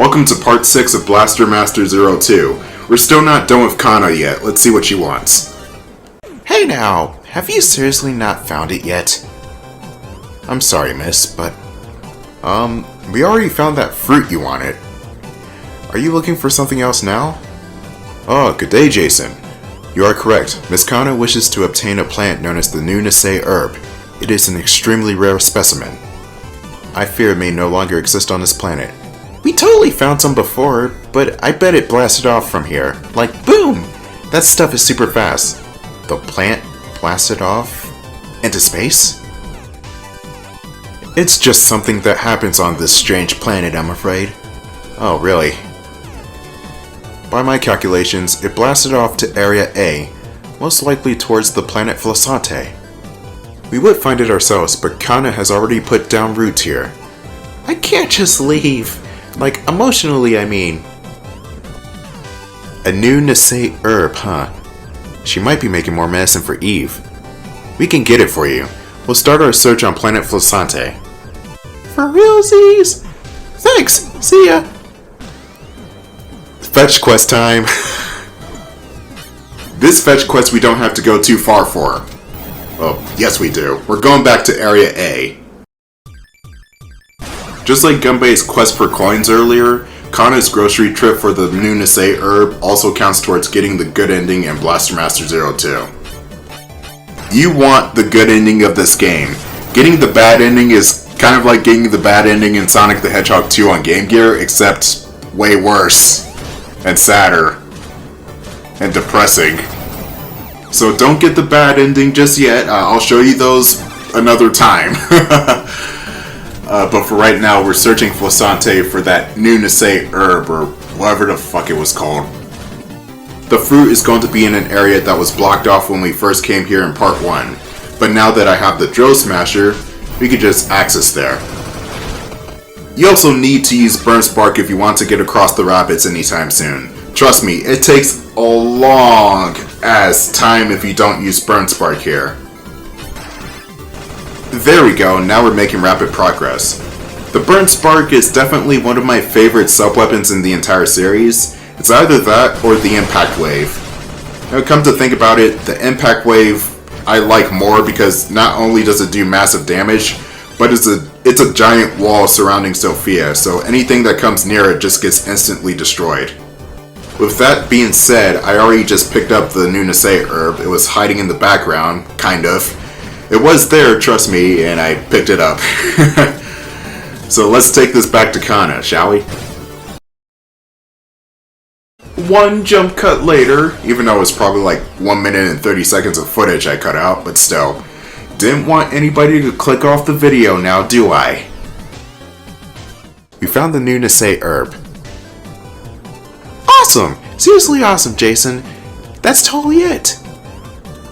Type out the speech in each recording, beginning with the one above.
Welcome to part 6 of Blaster Master 02. We're still not done with Kanna yet. Let's see what she wants. Hey now, have you seriously not found it yet? I'm sorry, miss, but... we already found that fruit you wanted. Are you looking for something else now? Oh, good day, Jason. You are correct. Miss Kanna wishes to obtain a plant known as the Nusae Herb. It is an extremely rare specimen. I fear it may no longer exist on this planet. We totally found some before, but I bet it blasted off from here. Like, boom! That stuff is super fast. The plant blasted off? Into space? It's just something that happens on this strange planet, I'm afraid. Oh, really? By my calculations, it blasted off to Area A, most likely towards the planet Flosante. We would find it ourselves, but Kanna has already put down roots here. I can't just leave. Like, emotionally, I mean. A new Nusae Herb, huh? She might be making more medicine for Eve. We can get it for you. We'll start our search on planet Flosante. For realsies? Thanks, see ya! Fetch quest time. This fetch quest we don't have to go too far for. Oh, yes we do. We're going back to Area A. Just like Gunbay's quest for coins earlier, Kanna's grocery trip for the new Nusae Herb also counts towards getting the good ending in Blaster Master 02. You want the good ending of this game. Getting the bad ending is kind of like getting the bad ending in Sonic the Hedgehog 2 on Game Gear, except way worse. And sadder. And depressing. So don't get the bad ending just yet. I'll show you those another time. But for right now, we're searching Flosante for that new Nusae Herb, or whatever the fuck it was called. The fruit is going to be in an area that was blocked off when we first came here in part 1. But now that I have the Drill Smasher, we can just access there. You also need to use Burn Spark if you want to get across the rapids anytime soon. Trust me, it takes a long ass time if you don't use Burn Spark here. There we go, now we're making rapid progress. The Burn Spark is definitely one of my favorite sub-weapons in the entire series. It's either that or the Impact Wave. Now come to think about it, the Impact Wave I like more because not only does it do massive damage, but it's a giant wall surrounding Sophia, so anything that comes near it just gets instantly destroyed. With that being said, I already just picked up the new Nusae Herb. It was hiding in the background, kind of. It was there, trust me, and I picked it up. So let's take this back to Kanna, shall we? One jump cut later, even though it was probably like 1 minute and 30 seconds of footage I cut out, but still. Didn't want anybody to click off the video now, do I? We found the new Nusae Herb. Awesome! Seriously awesome, Jason. That's totally it.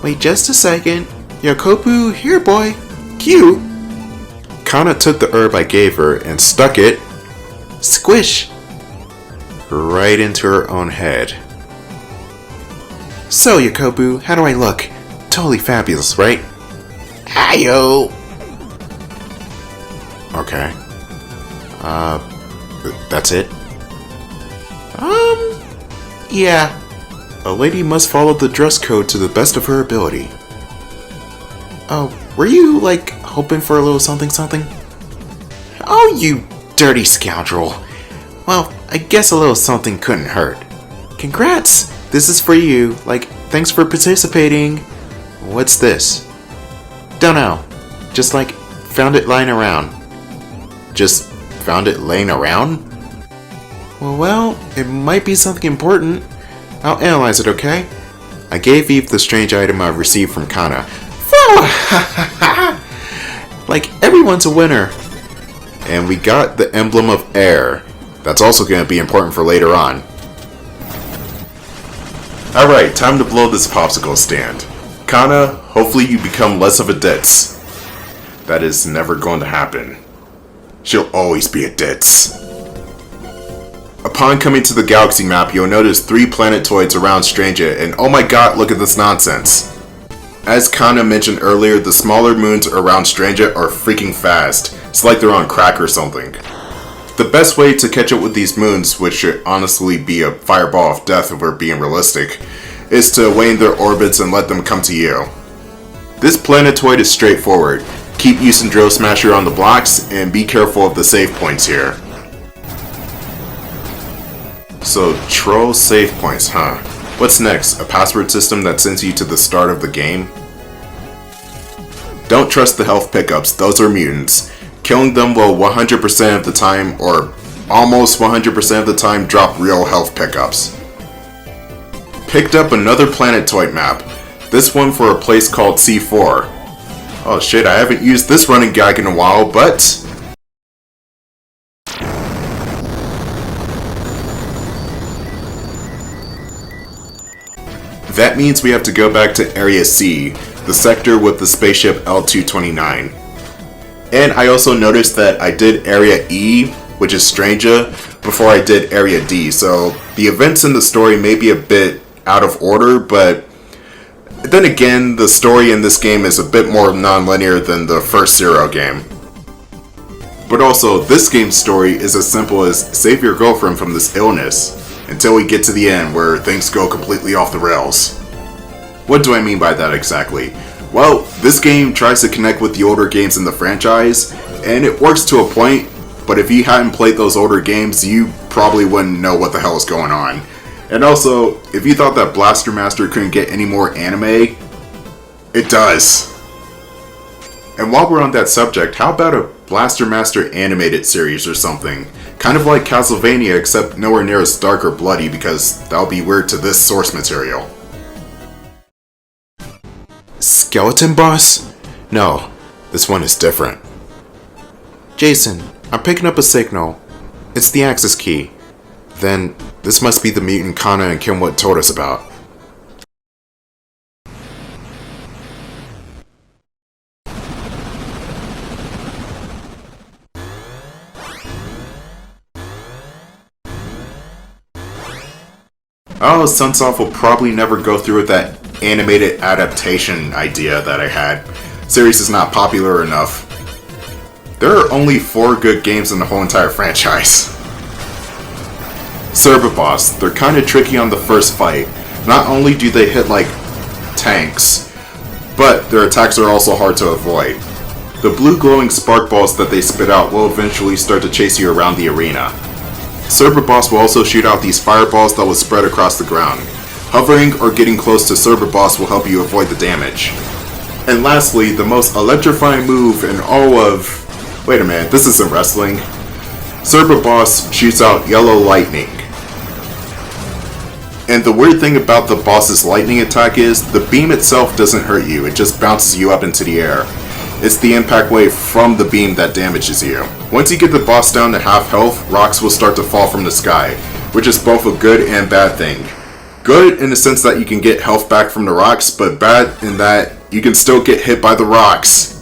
Wait just a second. Yakopu, here boy. Cute. Kanna took the herb I gave her and stuck it, squish, right into her own head. So, Yakopu, how do I look? Totally fabulous, right? Ayo! Okay. That's it? Yeah. A lady must follow the dress code to the best of her ability. Oh, were you, like, hoping for a little something something? Oh, you dirty scoundrel. Well, I guess a little something couldn't hurt. Congrats! This is for you. Like, thanks for participating. What's this? Don't know. Just like, found it lying around. Just found it laying around? Well, it might be something important. I'll analyze it, okay? I gave Eve the strange item I received from Kanna. Like, everyone's a winner. And we got the Emblem of Air. That's also going to be important for later on. Alright, time to blow this popsicle stand. Kanna, hopefully you become less of a ditz. That is never going to happen. She'll always be a ditz. Upon coming to the galaxy map, you'll notice 3 planetoids around Strangia, and oh my god, look at this nonsense. As Kanna mentioned earlier, the smaller moons around Strangia are freaking fast. It's like they're on crack or something. The best way to catch up with these moons, which should honestly be a fireball of death if we're being realistic, is to wane their orbits and let them come to you. This planetoid is straightforward. Keep using Drill Smasher on the blocks and be careful of the save points here. So, troll save points, huh? What's next? A password system that sends you to the start of the game? Don't trust the health pickups, those are mutants. Killing them will 100% of the time, or almost 100% of the time, drop real health pickups. Picked up another planetoid map. This one for a place called C4. Oh shit, I haven't used this running gag in a while, but... that means we have to go back to Area C, the sector with the spaceship L229. And I also noticed that I did Area E, which is Stranger, before I did Area D, so the events in the story may be a bit out of order, but then again, the story in this game is a bit more non-linear than the first Zero game. But also, this game's story is as simple as save your girlfriend from this illness, until we get to the end where things go completely off the rails. What do I mean by that exactly? Well, this game tries to connect with the older games in the franchise, and it works to a point, but if you hadn't played those older games, you probably wouldn't know what the hell is going on. And also, if you thought that Blaster Master couldn't get any more anime, it does. And while we're on that subject, how about a Blaster Master animated series or something? Kind of like Castlevania, except nowhere near as dark or bloody, because that'll be weird to this source material. Skeleton boss? No, this one is different. Jason, I'm picking up a signal. It's the access key. Then, this must be the mutant Kanna and Kimwood told us about. Oh, Sunsoft will probably never go through with that animated adaptation idea that I had. Series is not popular enough. There are only 4 good games in the whole entire franchise. Server Boss, they're kinda tricky on the first fight. Not only do they hit like tanks, but their attacks are also hard to avoid. The blue glowing spark balls that they spit out will eventually start to chase you around the arena. Server Boss will also shoot out these fireballs that will spread across the ground. Hovering or getting close to Server Boss will help you avoid the damage. And lastly, the most electrifying move in all of... wait a minute, this isn't wrestling. Server Boss shoots out yellow lightning. And the weird thing about the boss's lightning attack is, the beam itself doesn't hurt you, it just bounces you up into the air. It's the impact wave from the beam that damages you. Once you get the boss down to half health, rocks will start to fall from the sky, which is both a good and bad thing. Good in the sense that you can get health back from the rocks, but bad in that you can still get hit by the rocks.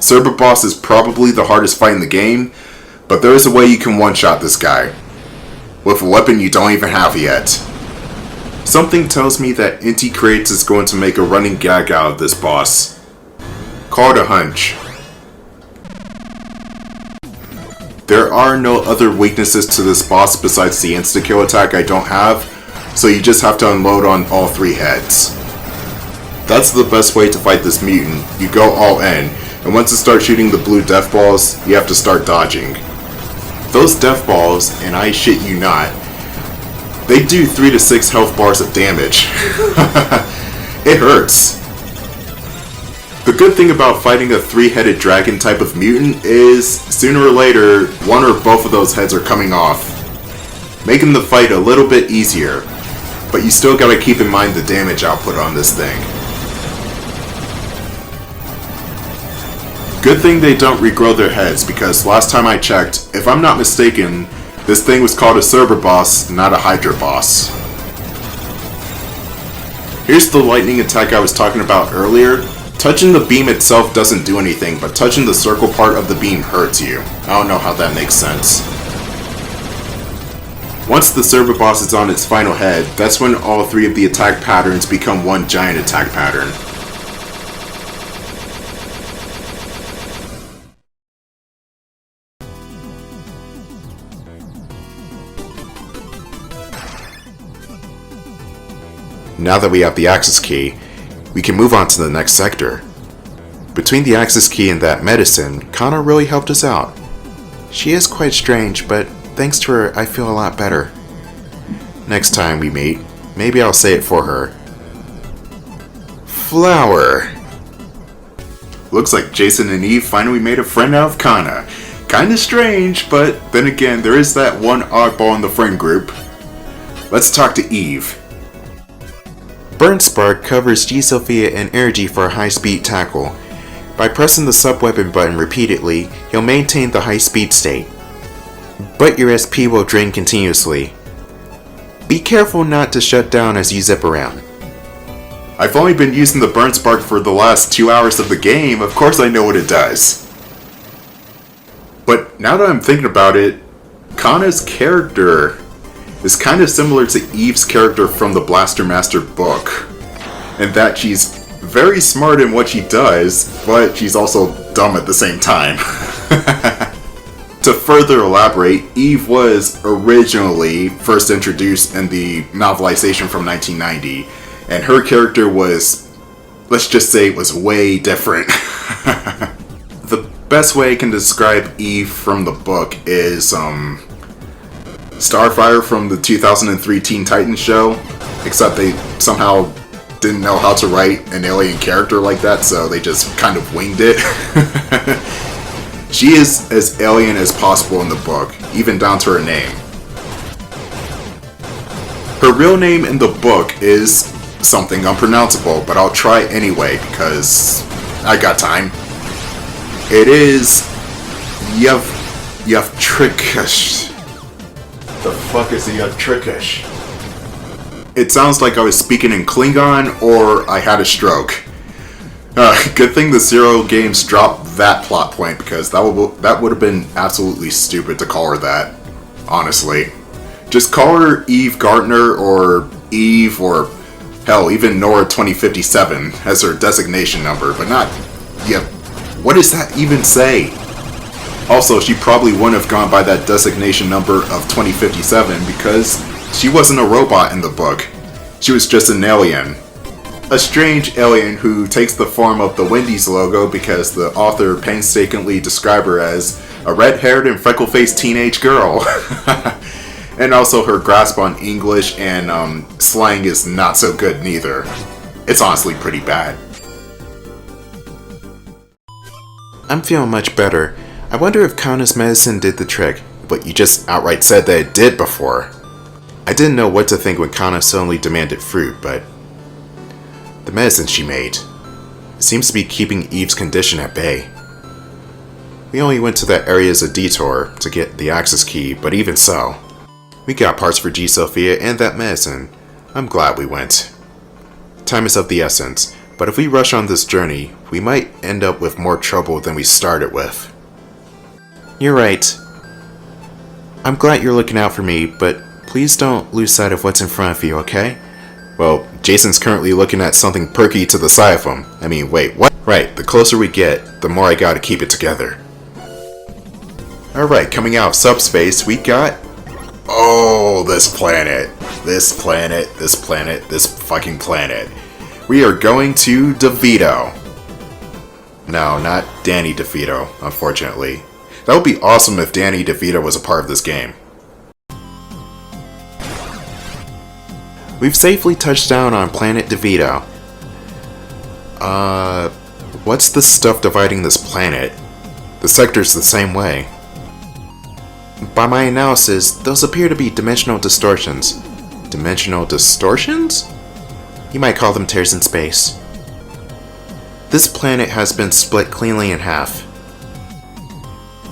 Server Boss is probably the hardest fight in the game, but there is a way you can one-shot this guy. With a weapon you don't even have yet. Something tells me that Inti Creates is going to make a running gag out of this boss. Call it a hunch. There are no other weaknesses to this boss besides the insta-kill attack I don't have, so you just have to unload on all 3 heads. That's the best way to fight this mutant. You go all in, and once it starts shooting the blue death balls, you have to start dodging. Those death balls, and I shit you not, they do 3 to 6 health bars of damage. It hurts. The good thing about fighting a 3-headed dragon type of mutant is, sooner or later, one or both of those heads are coming off, making the fight a little bit easier, but you still gotta keep in mind the damage output on this thing. Good thing they don't regrow their heads, because last time I checked, if I'm not mistaken, this thing was called a Server Boss, not a Hydra Boss. Here's the lightning attack I was talking about earlier. Touching the beam itself doesn't do anything, but touching the circle part of the beam hurts you. I don't know how that makes sense. Once the Server Boss is on its final head, that's when all 3 of the attack patterns become one giant attack pattern. Now that we have the access key, we can move on to the next sector. Between the access key and that medicine, Kanna really helped us out. She is quite strange, but thanks to her, I feel a lot better. Next time we meet, maybe I'll say it for her. Flower. Looks like Jason and Eve finally made a friend out of Kanna. Kinda strange, but then again, there is that one oddball in the friend group. Let's talk to Eve. Burn Spark covers G Sophia and energy for a high-speed tackle. By pressing the sub-weapon button repeatedly, you'll maintain the high-speed state. But your SP will drain continuously. Be careful not to shut down as you zip around. I've only been using the Burn Spark for the last 2 hours of the game, of course I know what it does. But now that I'm thinking about it, Kanna's character is kind of similar to Eve's character from the Blaster Master book. In that she's very smart in what she does, but she's also dumb at the same time. To further elaborate, Eve was originally first introduced in the novelization from 1990, and her character was, let's just say, was way different. The best way I can describe Eve from the book is Starfire from the 2003 Teen Titans show, except they somehow didn't know how to write an alien character like that, so they just kind of winged it. She is as alien as possible in the book, even down to her name. Her real name in the book is something unpronounceable, but I'll try anyway because I got time. It is Yevtrikush. The fuck is a Yevtrikush? It sounds like I was speaking in Klingon or I had a stroke. Good thing the Zero games dropped that plot point because that would have been absolutely stupid to call her that. Honestly. Just call her Eve Gardner or Eve or hell, even Nora 2057 as her designation number, but not... Yeah, what does that even say? Also, she probably wouldn't have gone by that designation number of 2057 because she wasn't a robot in the book. She was just an alien. A strange alien who takes the form of the Wendy's logo because the author painstakingly described her as a red-haired and freckle-faced teenage girl. And also her grasp on English and slang is not so good neither. It's honestly pretty bad. I'm feeling much better. I wonder if Kanna's medicine did the trick. But you just outright said that it did before. I didn't know what to think when Kanna suddenly demanded fruit, but the medicine she made, it seems to be keeping Eve's condition at bay. We only went to that area as a detour to get the access key, but even so, we got parts for G Sophia and that medicine. I'm glad we went. Time is of the essence, but if we rush on this journey, we might end up with more trouble than we started with. You're right. I'm glad you're looking out for me, but please don't lose sight of what's in front of you, okay? Well, Jason's currently looking at something perky to the side of him. I mean, wait, what? Right, the closer we get, the more I gotta keep it together. Alright, coming out of subspace, we got... Oh, this planet. This planet, this planet, this fucking planet. We are going to DeVito. No, not Danny DeVito, unfortunately. That would be awesome if Danny DeVito was a part of this game. We've safely touched down on planet DeVito. What's the stuff dividing this planet? The sector's the same way. By my analysis, those appear to be dimensional distortions. Dimensional distortions? You might call them tears in space. This planet has been split cleanly in half.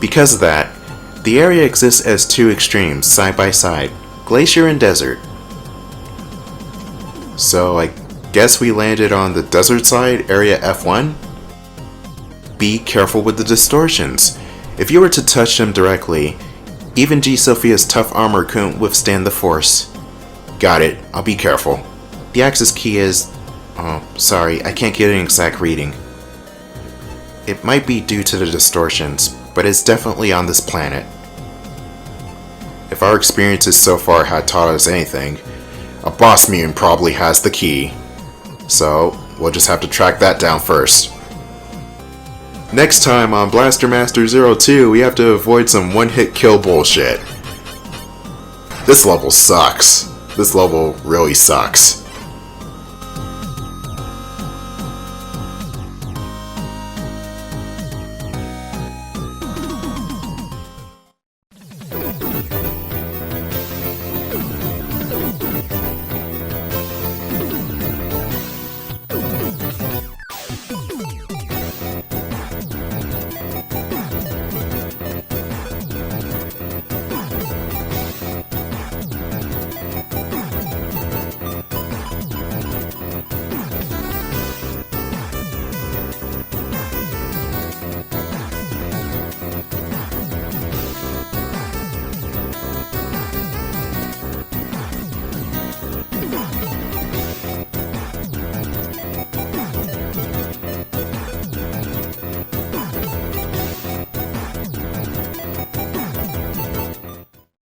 Because of that, the area exists as two extremes, side by side, glacier and desert. So I guess we landed on the desert side, area F1? Be careful with the distortions. If you were to touch them directly, even G Sophia's tough armor couldn't withstand the force. Got it, I'll be careful. The access key is... Oh, sorry, I can't get an exact reading. It might be due to the distortions, but it's definitely on this planet. If our experiences so far had taught us anything, A boss mutant probably has the key. So, we'll just have to track that down first. Next time on Blaster Master 02, we have to avoid some one-hit kill bullshit. This level sucks. This level really sucks.